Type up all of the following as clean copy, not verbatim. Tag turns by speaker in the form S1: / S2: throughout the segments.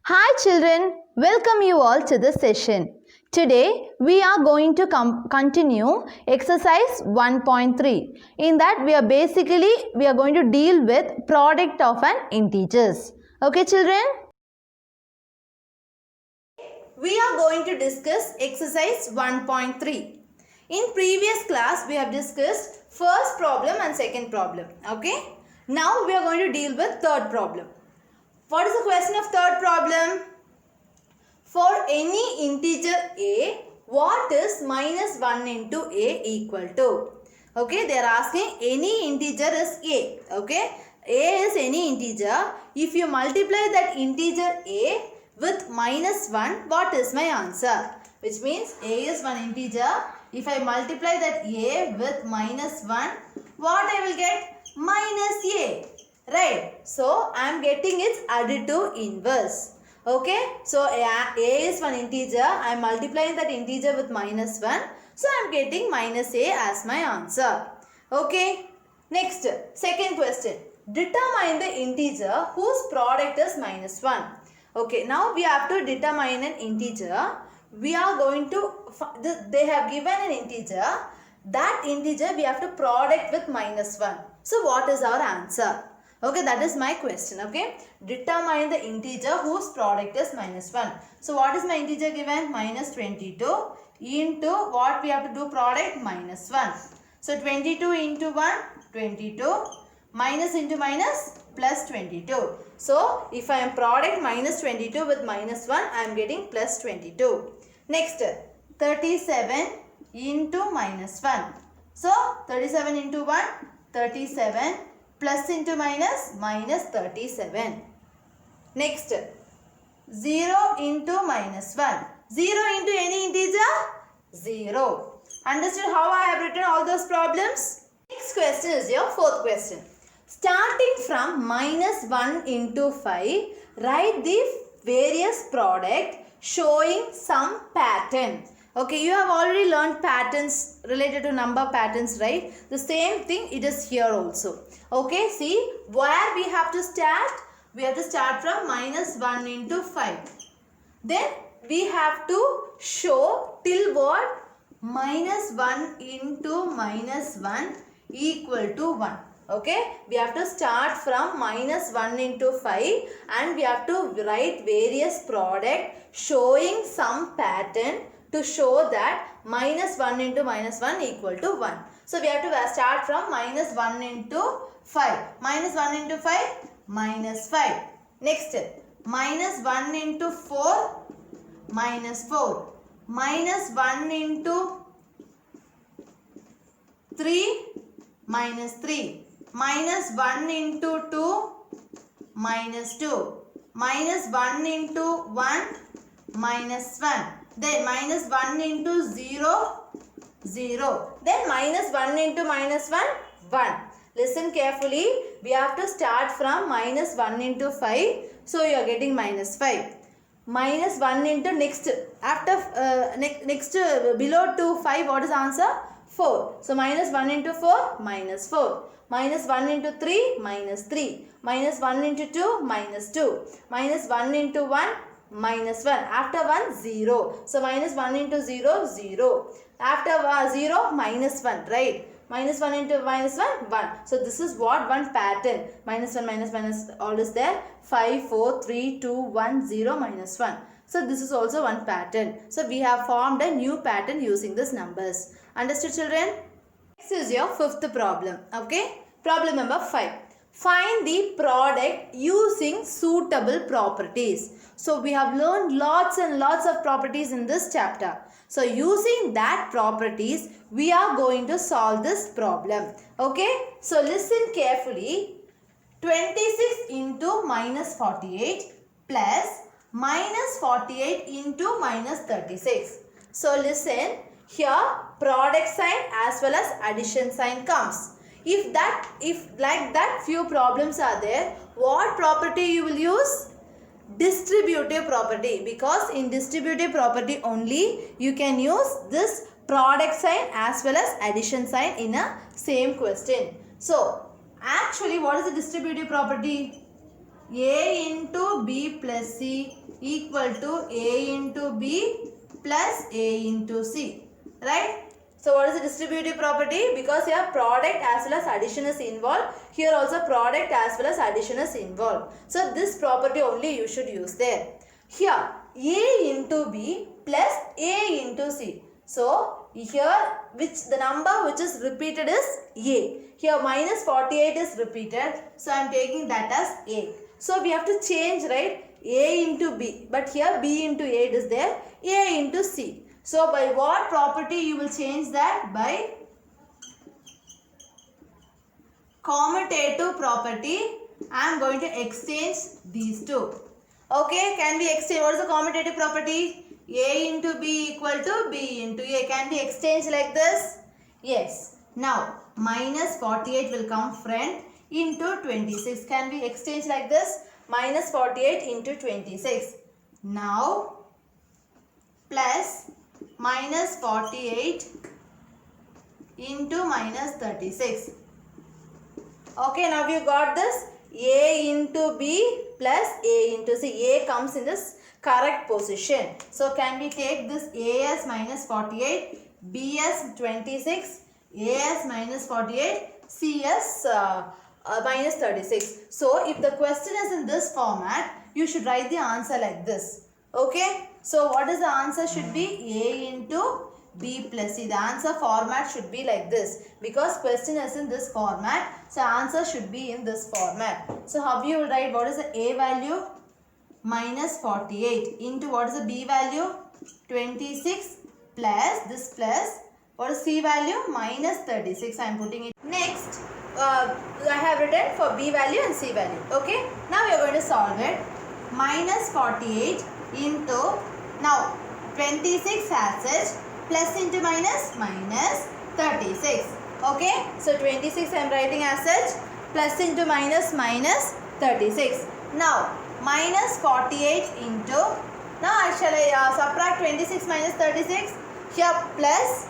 S1: Hi children, welcome you all to this session. Today we are going to continue exercise 1.3. In that we are going to deal with product of an integers. Okay children? We are going to discuss exercise 1.3. In previous class we have discussed first problem and second problem. Okay? Now we are going to deal with third problem. What is the question of third problem? For any integer a, what is minus 1 into a equal to? Okay, they are asking any integer is a. Okay, a is any integer. If you multiply that integer a with minus 1, what is my answer? Which means a is one integer. If I multiply that a with minus 1, what I will get? Minus a. Right. So, I am getting its additive inverse. Okay. So, a is one integer. I am multiplying that integer with minus 1. So, I am getting minus a as my answer. Okay. Next, second question. Determine the integer whose product is minus 1. Okay. Now, we have to determine an integer. We are going to, they have given an integer. That integer we have to product with minus 1. So, what is our answer? Okay, that is my question. Okay, determine the integer whose product is minus 1. So, what is my integer given? Minus 22 into what we have to do product? Minus 1. So, 22 into 1, 22. Minus into minus plus 22. So, if I am product minus 22 with minus 1, I am getting plus 22. Next, 37 into minus 1. So, 37 into 1, 37. Plus into minus, minus 37. Next, 0 into minus 1. 0 into any integer? 0. Understood how I have written all those problems? Next question is your fourth question. Starting from minus 1 into 5, write the various product showing some pattern. Okay, you have already learned patterns related to number patterns, right? The same thing it is here also. Okay, see where we have to start? We have to start from minus 1 into 5. Then we have to show till what? Minus 1 into minus 1 equal to 1. Okay, we have to start from minus 1 into 5 and we have to write various product showing some pattern to show that minus 1 into minus 1 equal to 1. So, we have to start from minus 1 into 5. Minus 1 into 5, minus 5. Next, minus 1 into 4, minus 4. Minus 1 into 3, minus 3. Minus 1 into 2, minus 2. Minus 1 into 1, minus 1. Then minus 1 into 0, 0. Then minus 1 into minus 1, 1. Listen carefully. We have to start from minus 1 into 5. So, you are getting minus 5. Minus 1 into next. After next below 2, 5, what is the answer? 4. So, minus 1 into 4, minus 4. Minus 1 into 3, minus 3. Minus 1 into 2, minus 2. Minus 1 into 1, minus 1. After 1, 0. So, minus 1 into 0, 0. After 0, minus 1, right? Minus 1 into minus 1, 1. So, this is what one pattern. Minus 1, minus, all is there. 5, 4, 3, 2, 1, 0, minus 1. So, this is also one pattern. So, we have formed a new pattern using these numbers. Understood children? Next is your fifth problem. Okay. Problem number 5. Find the product using suitable properties. So, we have learned lots and lots of properties in this chapter. So, using that properties, we are going to solve this problem. Okay. So, listen carefully. 26 into minus 48 plus minus 48 into minus 36. So, listen. Here, product sign as well as addition sign comes. If like that few problems are there, what property you will use? Distributive property, because in distributive property only you can use this product sign as well as addition sign in a same question. So, actually what is the distributive property? A into B plus C equal to A into B plus A into C. Right? So what is the distributive property? Because here product as well as addition is involved. Here also product as well as addition is involved. So this property only you should use there. Here A into B plus A into C. So here the number which is repeated is A. Here minus 48 is repeated. So I am taking that as A. So we have to change, right? A into B. But here B into A is there. A into C. So by what property you will change that? By commutative property. I am going to exchange these two. Okay, can we exchange? What is the commutative property? A into B equal to B into A. Can we exchange like this? Yes. Now minus 48 will come front into 26. Can we exchange like this? Minus 48 into 26. Now plus minus 48 into minus 36. Okay, now you got this. A into B plus A into C. A comes in this correct position. So can we take this A as minus 48, B as 26, A as minus 48, C as minus 36. So if the question is in this format, you should write the answer like this. Okay. So what is the answer should be? A into B plus C. The answer format should be like this. Because question is in this format. So answer should be in this format. So how you will write? What is the A value? Minus 48 into what is the B value? 26 plus this plus what is C value? Minus 36. I am putting it. Next, I have written for B value and C value. Okay. Now we are going to solve it. Minus 48 into, now 26 as such, plus into minus, minus 36. Okay. So 26 I am writing as such, plus into minus, minus 36. Now minus 48 into, now I shall subtract 26 minus 36, here plus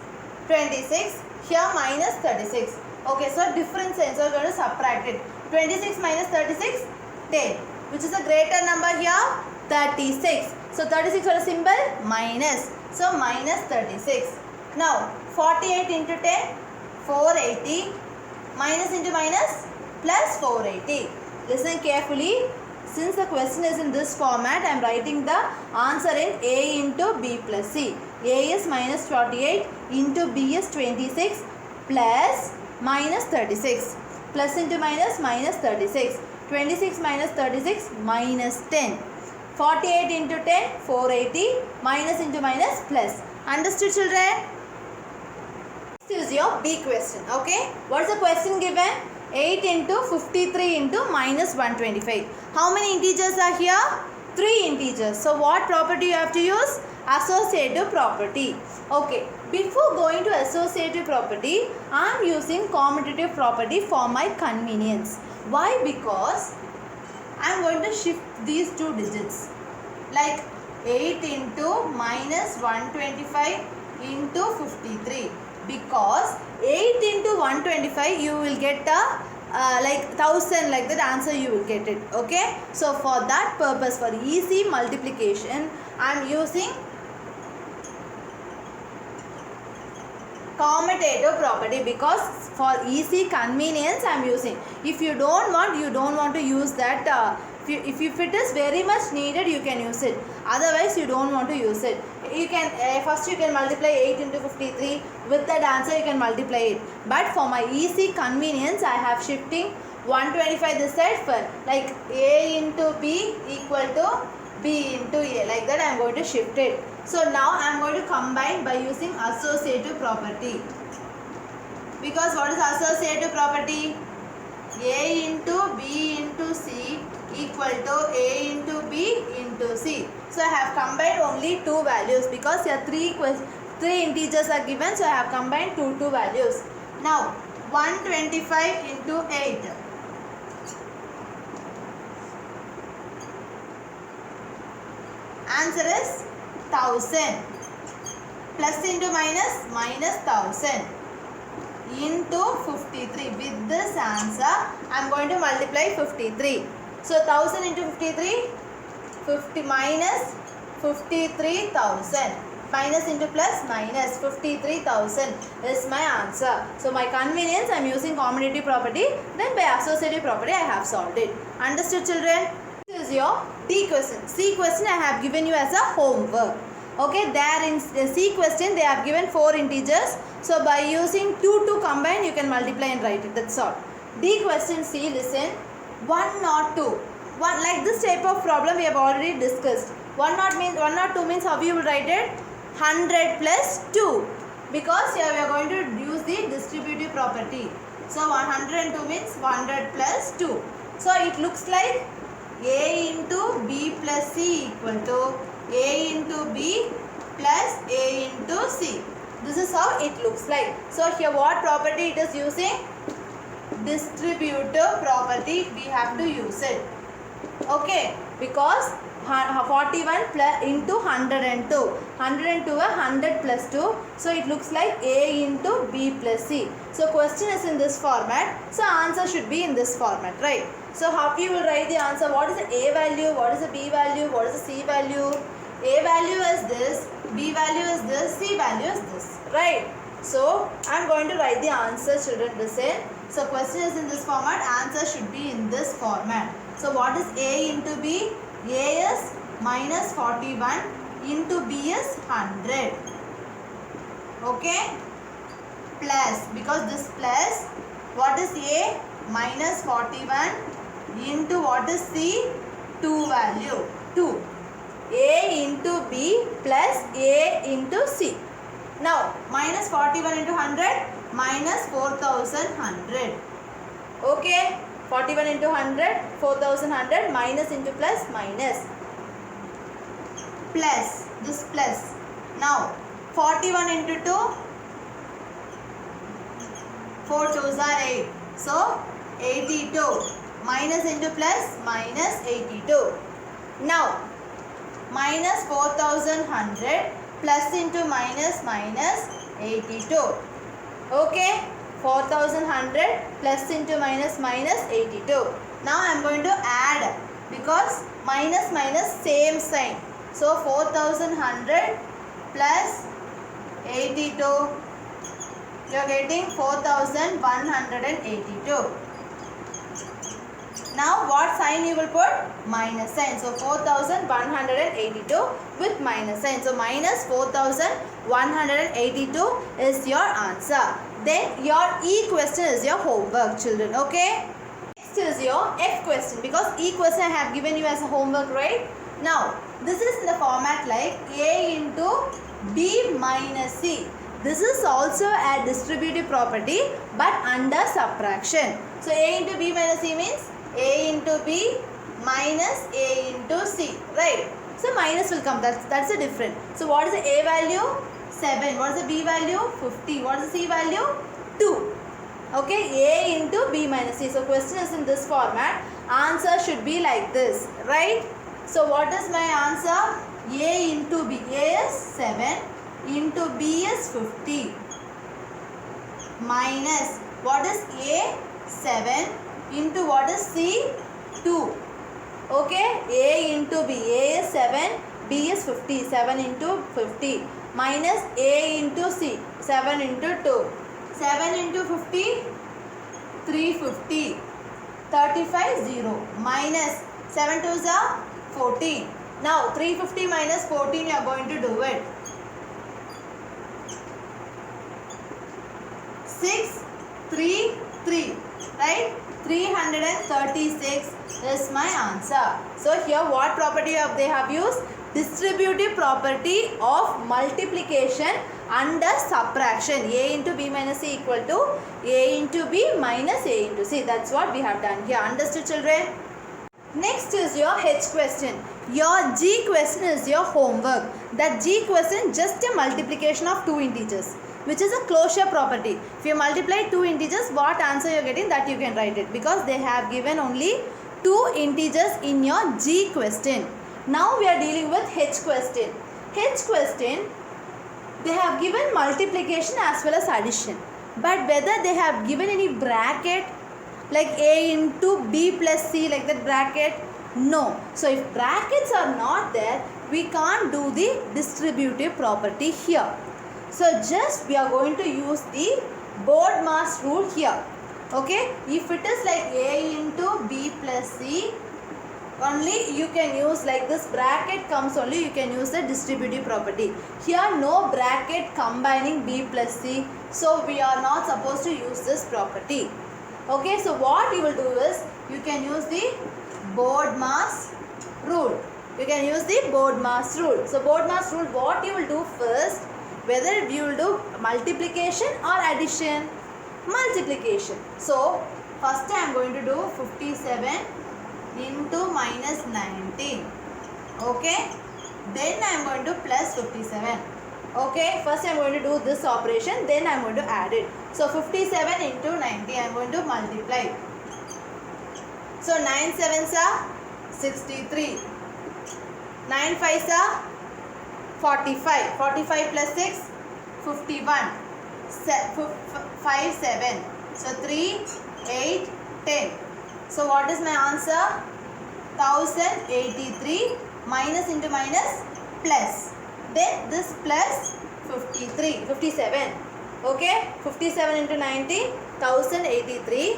S1: 26, here minus 36. Okay, so different sign, so we are going to subtract it. 26 minus 36, 10. Which is a greater number here? 36. So 36 for a symbol? Minus. So minus 36. Now 48 into 10, 480. Minus into minus, plus 480. Listen carefully. Since the question is in this format, I am writing the answer in A into B plus C. A is minus 48 into B is 26 plus minus 36. Plus into minus, minus 36. 26 minus 36 minus 10. 48 into 10, 480. Minus into minus plus. Understood, children? This is your B question. Okay. What is the question given? 8 into 53 into minus 125. How many integers are here? 3 integers. So what property you have to use? Associative property. Okay. Before going to associative property, I am using commutative property for my convenience. Why? Because I am going to shift these two digits. Like 8 into minus 125 into 53. Because 8 into 125 you will get a like 1000, like that answer you will get it. Okay. So for that purpose, for easy multiplication, I am using commutative property, because for easy convenience I am using. If you don't want to use that, if it is very much needed, you can use it. Otherwise you don't want to use it. You can first you can multiply 8 into 53. With that answer you can multiply it. But for my easy convenience, I have shifting 125 this side for like A into B equal to B into A. Like that I am going to shift it. So now I am going to combine by using associative property. Because what is associative property? A into B into C equal to A into B into C. So I have combined only two values, because here three integers are given. So I have combined two values. Now 125 into 8. Answer is 1000. Plus into minus, minus 1000 into 53. With this answer, I am going to multiply 53. So 1000 into 53, 50 minus 53,000. Minus into plus minus 53,000 is my answer. So my convenience I am using commutative property, then by associative property I have solved it. Understood children? This is your D question. C question I have given you as a homework. Okay, there in the C question they have given 4 integers. So by using 2 to combine you can multiply and write it. That's all. D question C, listen. 1 not 2. Like this type of problem we have already discussed. 1 not 2 means how you will write it? 100 plus 2. Because here we are going to use the distributive property. So 102 means 100 plus 2. So it looks like A into B plus C equal to A into B plus A into C. This is how it looks like. So here what property it is using? Distributive property we have to use it. Okay, because 41 plus into 102. 102 is 100 plus 2. So it looks like A into B plus C. So question is in this format. So answer should be in this format, right? So how you will write the answer? What is the A value? What is the B value? What is the C value? A value is this, B value is this, C value is this, right? So I am going to write the answer, children. Listen. So question is in this format, answer should be in this format. So what is A into B? A is minus 41 into B is 100. Okay? Plus, because this plus, what is A? Minus 41 into what is C? 2 value, 2. A into B plus A into C. Now, minus 41 into 100, minus 4100. Okay? 41 into 100, 4100, minus into plus, minus. Plus, this plus. Now, 41 into 2, 4 2s are 8. So, 82. Minus into plus, minus 82. Now, minus 4100 plus into minus, minus 82. Okay? 4100 plus into minus, minus 82. Now I am going to add, because minus minus same sign. So 4100 plus 82. You are getting 4182. Now what sign you will put? Minus sign. So 4182 with minus sign. So minus 4182 is your answer. Then your E question is your homework, children. Okay. Next is your F question, because E question I have given you as a homework, right? Now this is in the format like A into B minus C. This is also a distributive property but under subtraction. So A into B minus C means A into B minus A into C, right? So minus will come, that's the difference. So what is the A value? 7. What is the B value? 50. What is the C value? 2. Okay, A into B minus C. So question is in this format. Answer should be like this, right? So what is my answer? A into B. A is 7 into B is 50 minus what is A? 7 into what is C? 2. Okay, A into B. A is 7, B is 50. 7 into 50 minus A into C. 7 into 2. 7 into 50, 350. 35, 0. Minus 7 2s are 14. Now 350 minus 14 you are going to do it. 6, 3, 3. Right? 336 is my answer. So here what property they have used? Distributive property of multiplication under subtraction. A into B minus C equal to A into B minus A into C. That's what we have done here. Understood, children? Next is your H question. Your G question is your homework. That G question just a multiplication of two integers, which is a closure property. If you multiply two integers, what answer you are getting, that you can write it, because they have given only two integers in your G question. Now we are dealing with H question. H question, they have given multiplication as well as addition. But whether they have given any bracket like A into B plus C, like that bracket, No. So if brackets are not there, we can't do the distributive property here. So just we are going to use the BODMAS rule here. Okay. If it is like A into B plus C, only you can use like this bracket comes only, you can use the distributive property. Here no bracket combining B plus C, so we are not supposed to use this property. Okay, so what you will do is you can use the BODMAS rule. You can use the BODMAS rule. So BODMAS rule, what you will do first, whether you will do multiplication or addition? Multiplication. So first I am going to do 57 into minus 19. Okay, then I am going to plus 57. Okay, first I am going to do this operation, then I am going to add it. So 57 into 90, I am going to multiply. So 9 sevens are 63, 9 fives are 45, 45 plus 6, 51, 5 7, so 3 8 10. So what is my answer? 1083 minus into minus plus. Then this plus 57. Okay, 57 into 90, 1083.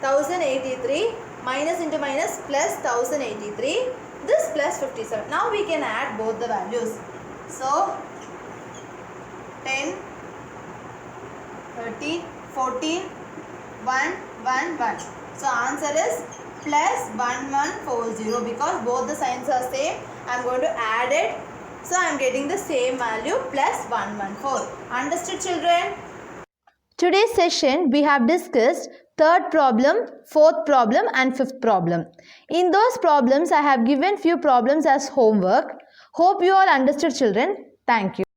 S1: 1083 minus into minus plus 1083. This plus 57. Now we can add both the values. So 10, 13, 14, 1, 1, 1. So answer is plus 1140 because both the signs are same. I am going to add it. So I am getting the same value plus 114. Understood, children? Today's session we have discussed third problem, fourth problem and fifth problem. In those problems I have given few problems as homework. Hope you all understood, children. Thank you.